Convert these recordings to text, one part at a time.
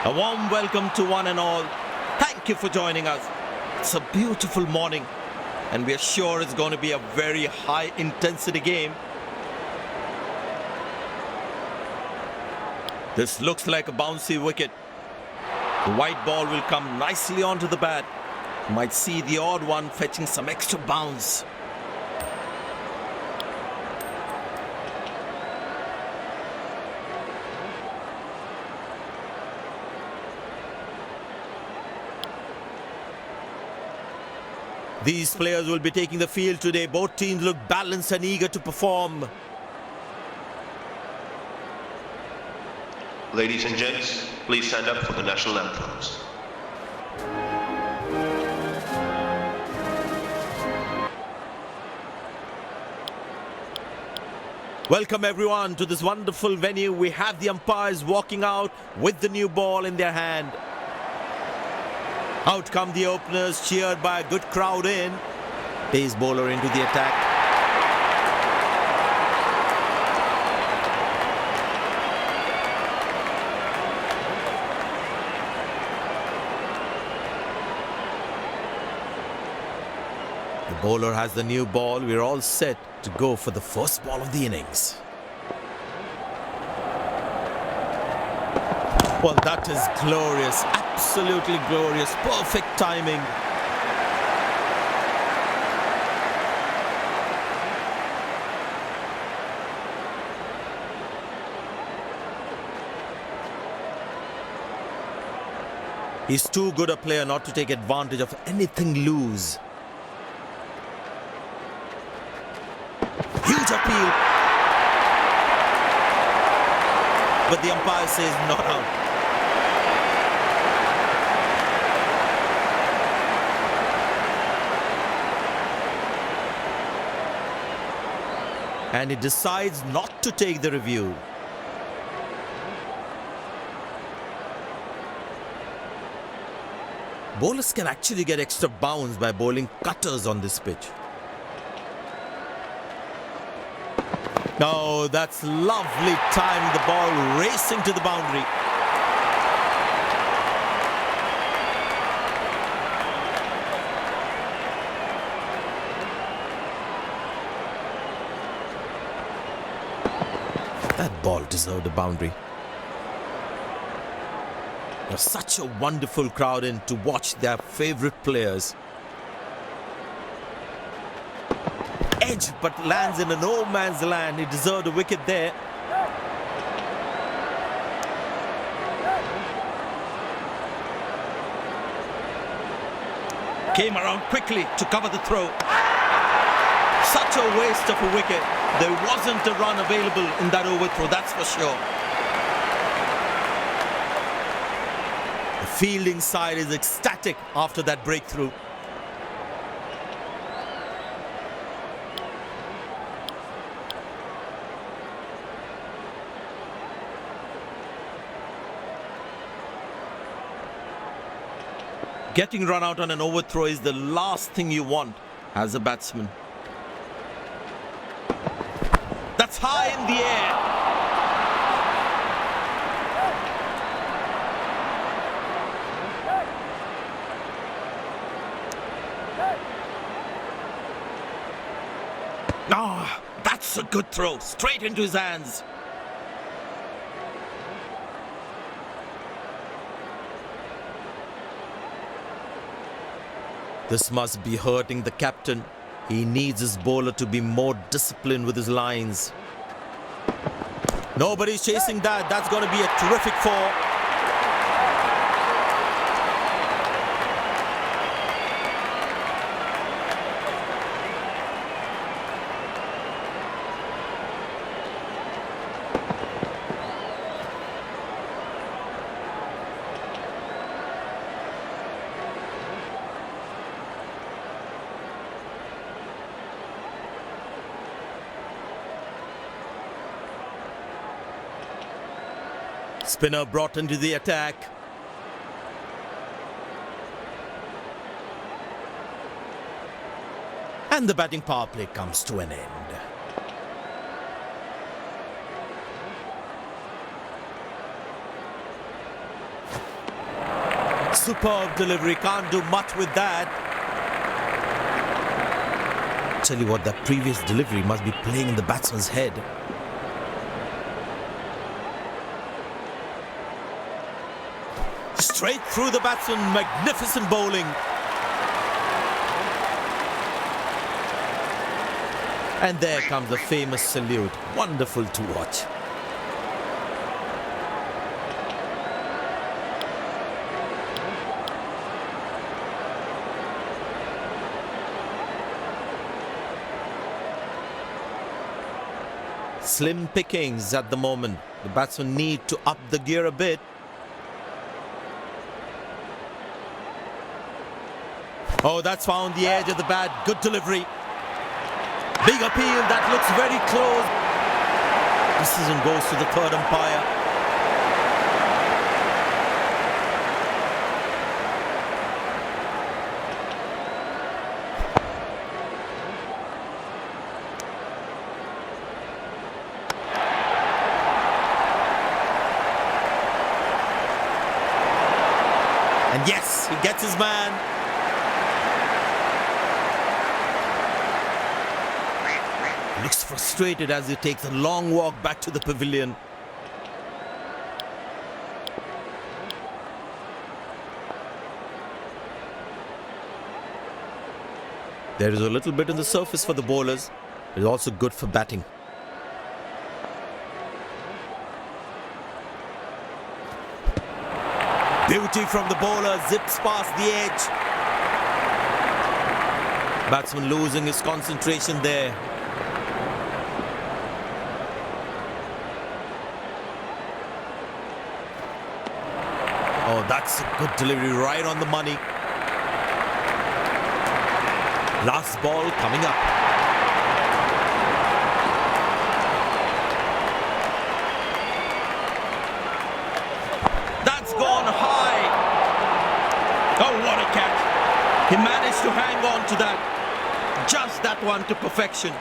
A warm welcome to one and all. Thank you for joining us. It's a beautiful morning and we are sure it's going to be a very high intensity game. This looks like a bouncy wicket. The white ball will come nicely onto the bat. You might see the odd one fetching some extra bounce. These players will be taking the field today. Both teams look balanced and eager to perform. Ladies and gents, please stand up for the national anthems. Welcome everyone to this wonderful venue. We have the umpires walking out with the new ball in their hand. Out come the openers, cheered by a good crowd in. Pace bowler into the attack. The bowler has the new ball. We're all set to go for the first ball of the innings. Well, that is glorious, absolutely glorious, perfect timing. He's too good a player not to take advantage of anything loose. Huge appeal. But the umpire says not out. And he decides not to take the review. Bowlers can actually get extra bounce by bowling cutters on this pitch. Oh, that's lovely timing, the ball racing to the boundary. That ball deserved a boundary. There's such a wonderful crowd in to watch their favorite players. Edge but lands in a no man's land. He deserved a wicket there. Came around quickly to cover the throw. Such a waste of a wicket. There wasn't a run available in that overthrow, that's for sure. The fielding side is ecstatic after that breakthrough. Getting run out on an overthrow is the last thing you want as a batsman. That's high in the air. Ah, that's a good throw. Straight into his hands. This must be hurting the captain. He needs his bowler to be more disciplined with his lines. Nobody's chasing that. That's going to be a terrific four. Spinner brought into the attack. And the batting power play comes to an end. Superb delivery, can't do much with that. Tell you what, that previous delivery must be playing in the batsman's head. Straight through the batsman, magnificent bowling. And there comes the famous salute. Wonderful to watch. Slim pickings at the moment. The batsmen need to up the gear a bit. Oh, that's found the edge of the bat. Good delivery. Big appeal. That looks very close. Decision goes to the third umpire. And yes, he gets his man. Looks frustrated as he takes a long walk back to the pavilion. There is a little bit on the surface for the bowlers. It's also good for batting. Beauty from the bowler, zips past the edge. Batsman losing his concentration there. Oh, that's a good delivery, right on the money. Last ball coming up. That's gone high. Oh, what a catch. He managed to hang on to that. Just that one to perfection.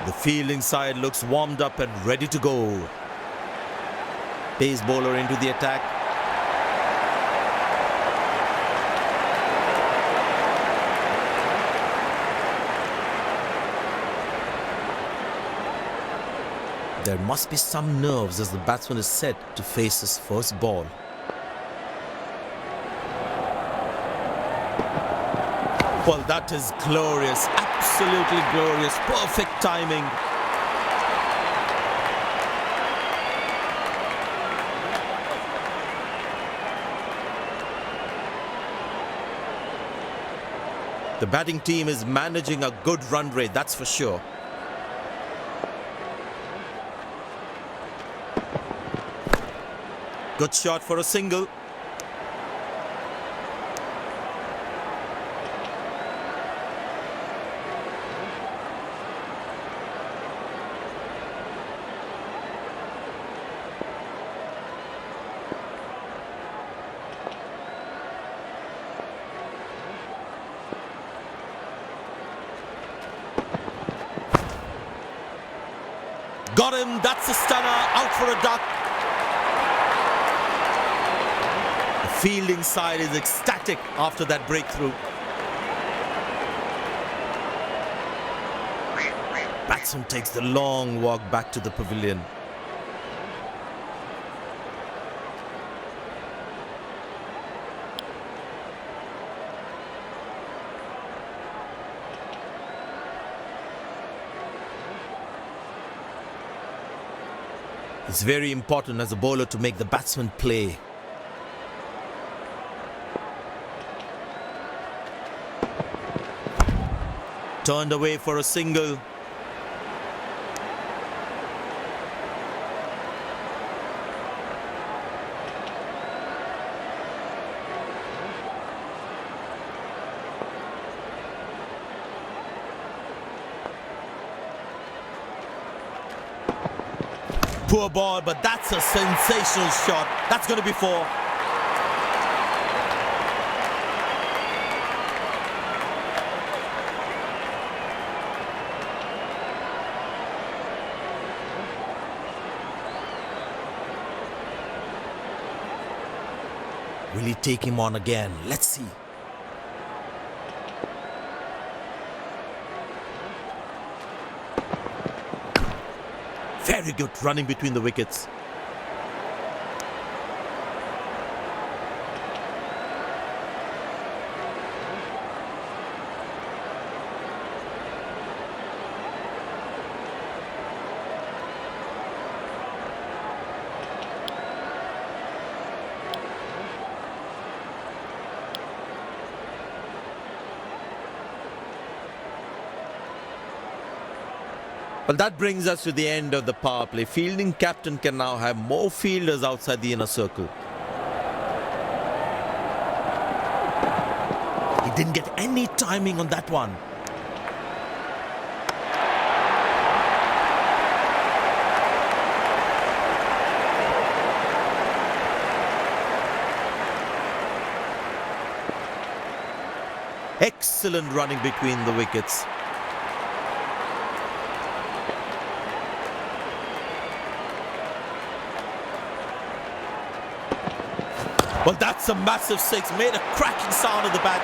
The fielding side looks warmed up and ready to go. Pace bowler into the attack. There must be some nerves as the batsman is set to face his first ball. Well, that is glorious, absolutely glorious, perfect timing. The batting team is managing a good run rate, that's for sure. Good shot for a single. Got him, that's a stunner, out for a duck. The fielding side is ecstatic after that breakthrough. Batsman takes the long walk back to the pavilion. It's very important as a bowler to make the batsman play. Turned away for a single. Poor ball, but that's a sensational shot. That's going to be four. Will he take him on again? Let's see. Very good running between the wickets. Well, that brings us to the end of the power play. Fielding captain can now have more fielders outside the inner circle. He didn't get any timing on that one. Excellent running between the wickets. Well, that's a massive six. Made a cracking sound at the bat.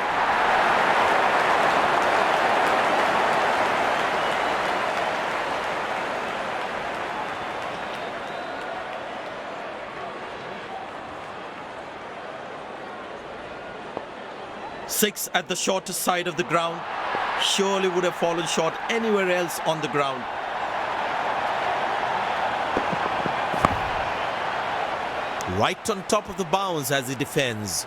Six at the shortest side of the ground. Surely would have fallen short anywhere else on the ground. Right on top of the bounce as he defends.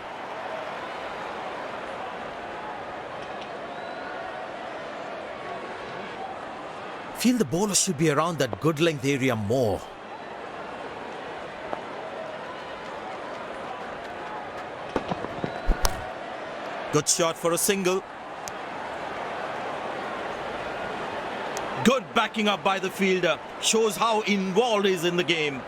Feel the bowler should be around that good length area more. Good shot for a single. Good backing up by the fielder. Shows how involved he is in the game.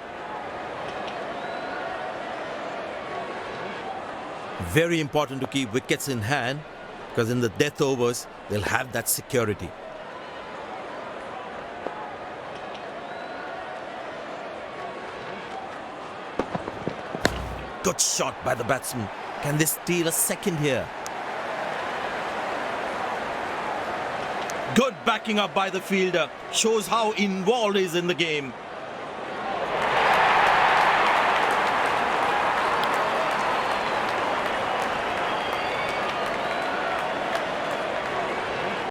Very important to keep wickets in hand, because in the death overs, they'll have that security. Good shot by the batsman. Can they steal a second here? Good backing up by the fielder. Shows how involved he is in the game.